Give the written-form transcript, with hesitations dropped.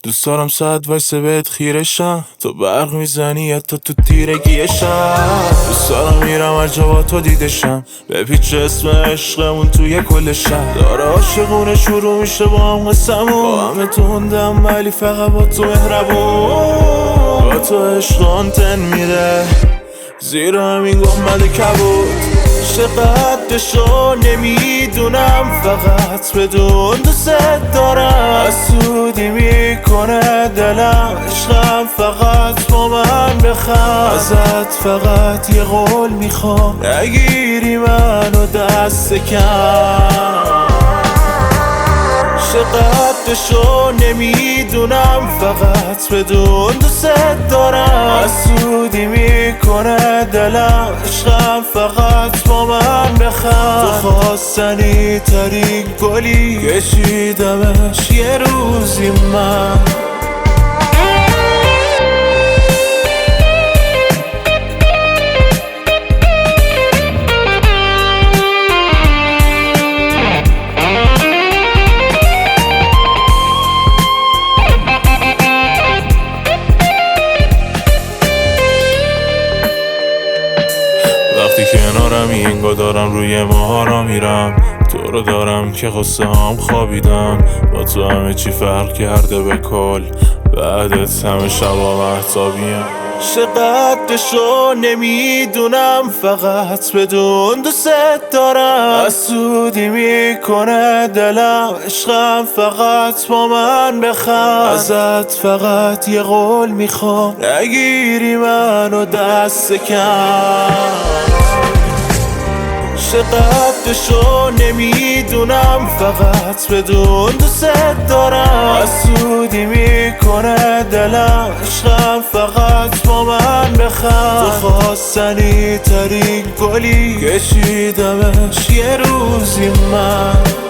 دوست دارم ساعت وایسه بهت خیرشم، تو برق میزنی حتی تو تیرگیشم. دوست دارم میرم هر جا با تو دیدشم، بپیچ اسم عشقمون توی کل شهر. داره عاشقونه شروع میشه با هم قسمون، با همه توندم ولی فقط با تو مهربون. با تو عشقان تن میره زیر همین گنبد کبود. چقدرشو نمیدونم فقط بدون دوست دارم. حسودی میکنه دلم، عشقم فقط با من بخوام. ازت فقط یه قول میخوام، نگیری منو دست کم. چقدرشو نمیدونم فقط بدون دوست دارم. حسودی میکنه دلم، عشقم فقط با من بخوام. تو خواستنی ترین گلی کشیدمش یه روزی من. وقتی کنارم اینگاه دارم روی ماها میرم، تو رو دارم که قصه هم خوابیدم. با تو همه چی فرق کرده به کل، بعدت همه شبا محتابیم. چقدرشو نمیدونم فقط بدون دوست دارم. حسودی میکنه دلم، عشقم فقط با من بخوام. ازت فقط یه قول میخوام، نگیری منو دست کم. چقدرشو نمیدونم فقط بدون دوست دارم. حسودی میکنه دلم، عشقم فقط با من بخوام. تو خواستنی ترین گلی کشیدمش یه روزی من.